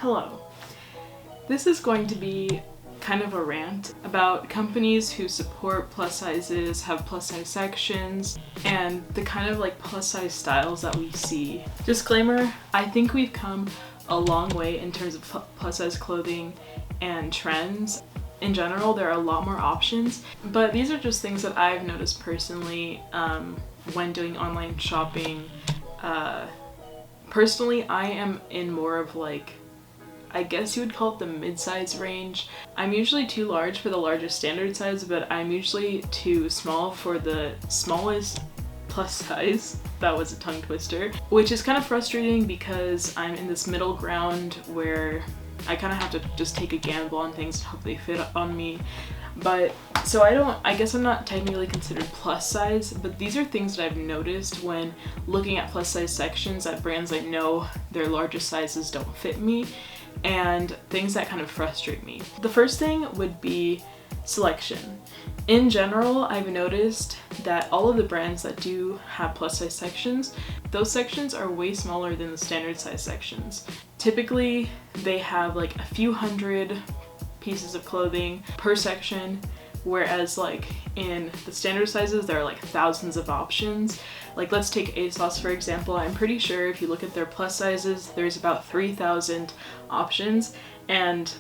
Hello. This is going to be kind of a rant about companies who support plus sizes, have plus size sections, and the kind of like plus size styles that we see. Disclaimer, I think we've come a long way in terms of plus size clothing and trends. In general, there are a lot more options, but these are just things that I've noticed personally when doing online shopping. Personally, I am in more of like, I guess you would call it the mid-size range. I'm usually too large for the largest standard size, but I'm usually too small for the smallest plus size. That was a tongue twister, which is kind of frustrating because I'm in this middle ground where I kind of have to just take a gamble on things to hope they fit on me. But so I guess I'm not technically considered plus size, but these are things that I've noticed when looking at plus size sections at brands I know their largest sizes don't fit me, and things that kind of frustrate me. The first thing would be selection. In general, I've noticed that all of the brands that do have plus size sections, those sections are way smaller than the standard size sections. Typically, they have like a few hundred pieces of clothing per section, whereas like in the standard sizes there are like thousands of options. Like let's take ASOS for example. I'm pretty sure if you look at their plus sizes there's about 3,000 options, and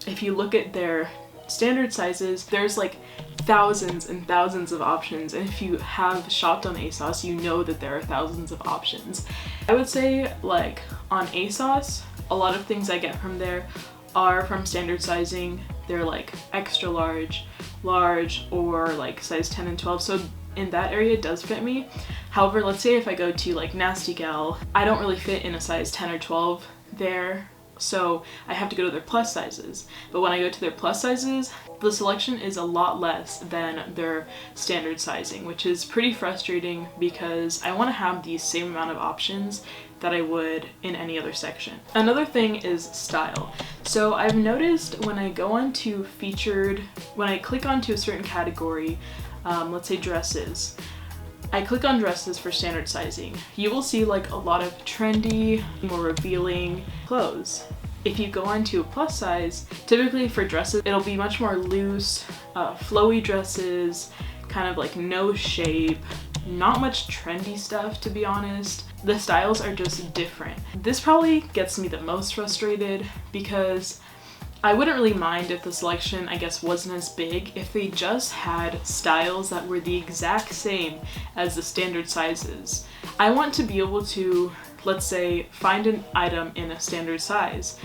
if you look at their standard sizes there's like thousands and thousands of options, and if you have shopped on ASOS you know that there are thousands of options. I would say like on ASOS a lot of things I get from there are from standard sizing. They're like extra large, large, or like size 10 and 12, so in that area it does fit me. However, let's say if I go to like Nasty Gal, I don't really fit in a size 10 or 12 there, so I have to go to their plus sizes. But when I go to their plus sizes, the selection is a lot less than their standard sizing, which is pretty frustrating because I want to have the same amount of options that I would in any other section. Another thing is style. So I've noticed when I go onto featured, when I click onto a certain category, let's say dresses, I click on dresses for standard sizing, you will see like a lot of trendy, more revealing clothes. If you go onto a plus size, typically for dresses, it'll be much more loose, flowy dresses, kind of like no shape, not much trendy stuff to be honest. The styles are just different. This probably gets me the most frustrated because I wouldn't really mind if the selection, I guess, wasn't as big if they just had styles that were the exact same as the standard sizes. I want to be able to, let's say, find an item in a standard size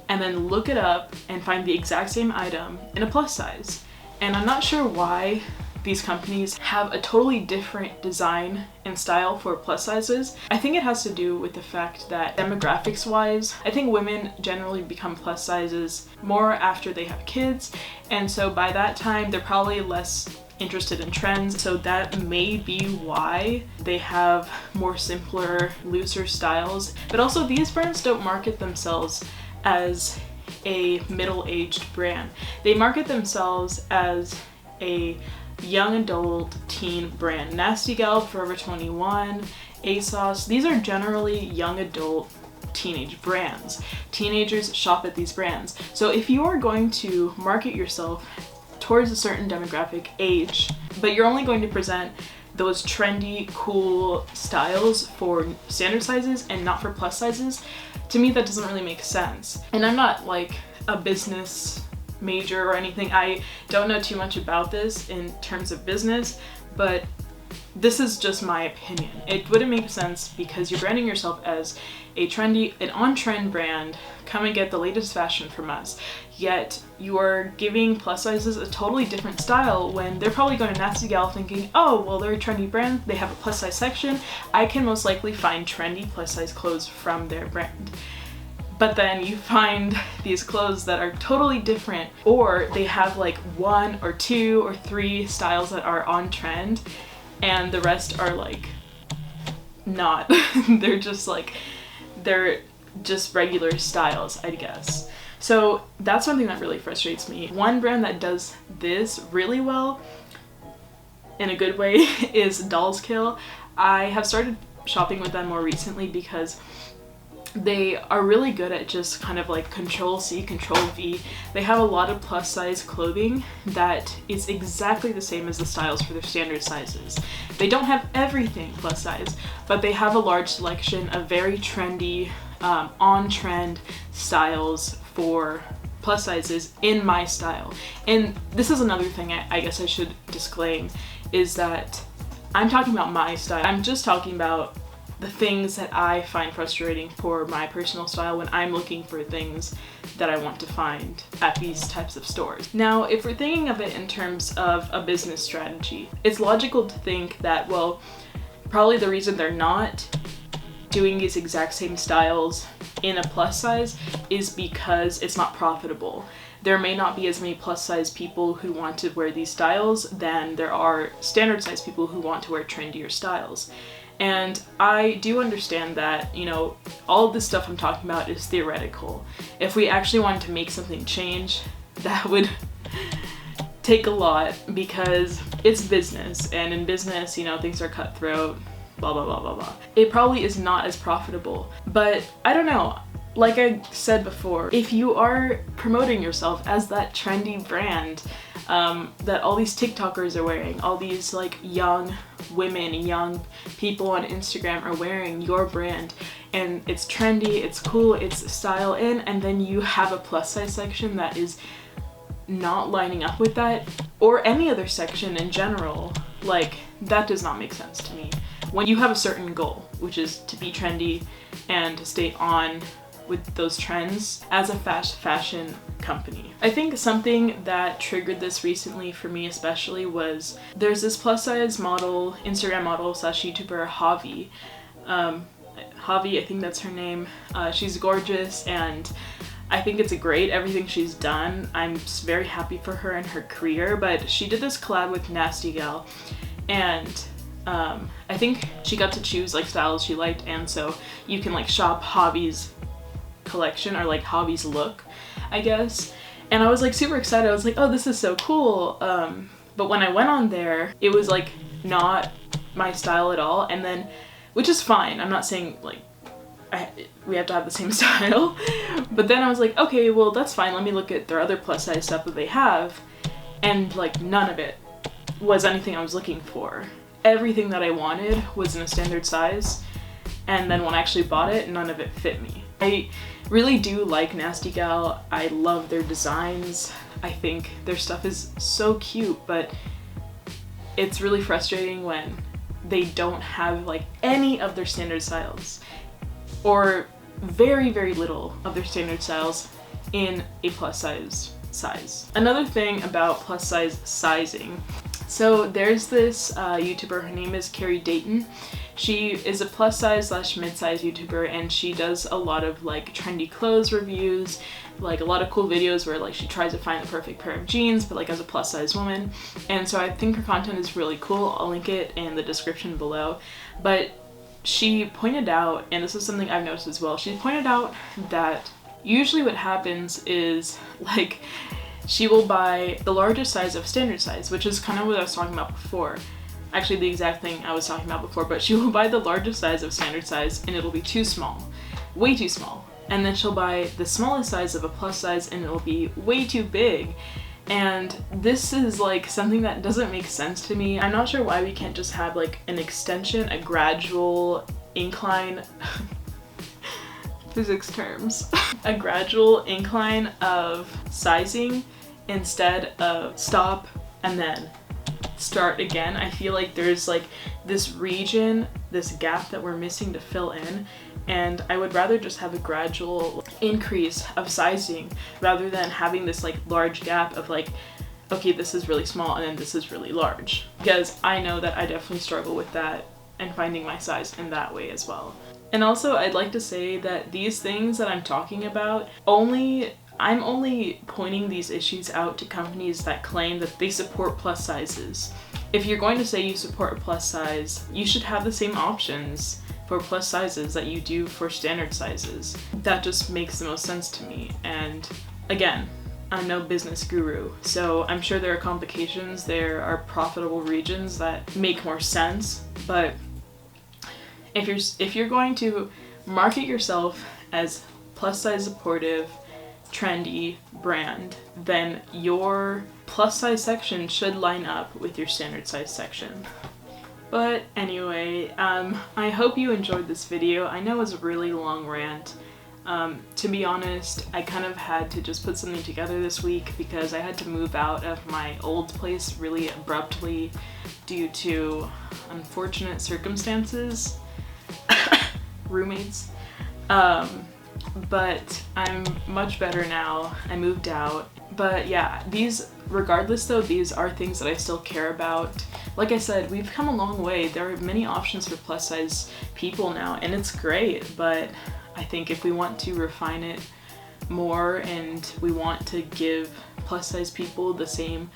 and then look it up and find the exact same item in a plus size. And I'm not sure why these companies have a totally different design and style for plus sizes. I think it has to do with the fact that demographics wise, I think women generally become plus sizes more after they have kids, and so by that time they're probably less interested in trends, so that may be why they have more simpler, looser styles. But also these brands don't market themselves as a middle-aged brand. They market themselves as a young adult teen brand. Nasty Gal, Forever 21, ASOS, these are generally young adult teenage brands. Teenagers shop at these brands. So if you are going to market yourself towards a certain demographic age, but you're only going to present those trendy, cool styles for standard sizes and not for plus sizes, to me that doesn't really make sense. And I'm not like a business major or anything. I don't know too much about this in terms of business, but this is just my opinion. It wouldn't make sense because you're branding yourself as a trendy, an on-trend brand, come and get the latest fashion from us, yet you are giving plus sizes a totally different style when they're probably going to Nasty Gal thinking, oh, well, they're a trendy brand, they have a plus size section, I can most likely find trendy plus size clothes from their brand. But then you find these clothes that are totally different, or they have like 1 or 2 or 3 styles that are on trend and the rest are like not. They're just regular styles, I guess. So that's one thing that really frustrates me. One brand that does this really well in a good way is Dolls Kill. I have started shopping with them more recently because they are really good at just kind of like control C, control V. They have a lot of plus size clothing that is exactly the same as the styles for their standard sizes. They don't have everything plus size, but they have a large selection of very trendy, on-trend styles for plus sizes in my style. And this is another thing I guess I should disclaim, is that I'm talking about my style. I'm just talking about the things that I find frustrating for my personal style when I'm looking for things that I want to find at these types of stores. Now, if we're thinking of it in terms of a business strategy, it's logical to think that, well, probably the reason they're not doing these exact same styles in a plus size is because it's not profitable. There may not be as many plus size people who want to wear these styles than there are standard size people who want to wear trendier styles. And I do understand that, you know, all of this stuff I'm talking about is theoretical. If we actually wanted to make something change, that would take a lot, because it's business, and in business, you know, things are cutthroat, blah, blah, blah, blah, blah. It probably is not as profitable, but I don't know. Like I said before, if you are promoting yourself as that trendy brand that all these TikTokers are wearing, all these like young women, young people on Instagram are wearing your brand, and it's trendy, it's cool, it's style in, and then you have a plus size section that is not lining up with that, or any other section in general, like, that does not make sense to me. When you have a certain goal, which is to be trendy and to stay on with those trends as a fast fashion company. I think something that triggered this recently for me especially was there's this plus size model, Instagram model / YouTuber, Javi. Javi, I think that's her name. She's gorgeous, and I think it's great everything she's done. I'm very happy for her and her career, but she did this collab with Nasty Gal, and I think she got to choose like styles she liked, and so you can like shop Javi's collection, or like Javi's look, I guess. And I was like super excited. I was like, oh, this is so cool. But when I went on there, it was like not my style at all. And then, which is fine. I'm not saying like we have to have the same style. But then I was like, okay, well, that's fine. Let me look at their other plus size stuff that they have. And like none of it was anything I was looking for. Everything that I wanted was in a standard size. And then when I actually bought it, none of it fit me. I really do like Nasty Gal. I love their designs. I think their stuff is so cute, but it's really frustrating when they don't have like any of their standard styles, or very, very little of their standard styles in a plus size. Another thing about plus size sizing. So there's this YouTuber, her name is Carrie Dayton. She is a plus size / mid-size YouTuber, and she does a lot of like trendy clothes reviews, like a lot of cool videos where like she tries to find the perfect pair of jeans, but like as a plus size woman. And so I think her content is really cool. I'll link it in the description below. But she pointed out, and this is something I've noticed as well, she pointed out that usually what happens is like she will buy the largest size of standard size, which is kind of what I was talking about before. Actually, the exact thing I was talking about before, but she will buy the largest size of standard size and it'll be too small, way too small. And then she'll buy the smallest size of a plus size and it'll be way too big. And this is like something that doesn't make sense to me. I'm not sure why we can't just have like an extension, a gradual incline, physics terms, a gradual incline of sizing instead of stop and then start again. I feel like there's like this region, this gap that we're missing to fill in, and I would rather just have a gradual increase of sizing rather than having this like large gap of like, okay, this is really small and then this is really large, because I know that I definitely struggle with that and finding my size in that way as well. And also, I'd like to say that these things that I'm talking about, I'm only pointing these issues out to companies that claim that they support plus sizes. If you're going to say you support a plus size, you should have the same options for plus sizes that you do for standard sizes. That just makes the most sense to me. And again, I'm no business guru, so I'm sure there are complications, there are profitable regions that make more sense, but if you're going to market yourself as plus size supportive, trendy brand, then your plus size section should line up with your standard size section. But anyway, I hope you enjoyed this video. I know it was a really long rant. To be honest, I kind of had to just put something together this week because I had to move out of my old place really abruptly due to unfortunate circumstances. Roommates. But I'm much better now. I moved out. But yeah, regardless though, these are things that I still care about. Like I said, we've come a long way. There are many options for plus size people now, and it's great, but I think if we want to refine it more and we want to give plus size people the same,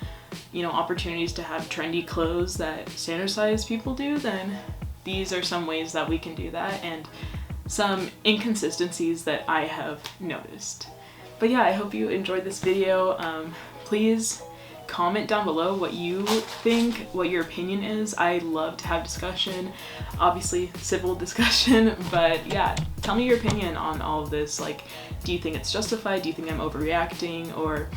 opportunities to have trendy clothes that standard size people do, then these are some ways that we can do that and some inconsistencies that I have noticed. But yeah, I hope you enjoyed this video. Please comment down below what you think, what your opinion is. I love to have discussion, obviously civil discussion, but yeah, tell me your opinion on all of this. Like, do you think it's justified? Do you think I'm overreacting? Or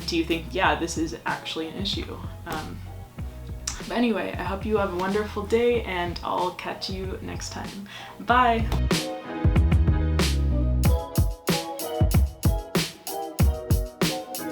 do you think, yeah, this is actually an issue? But anyway, I hope you have a wonderful day and I'll catch you next time. Bye!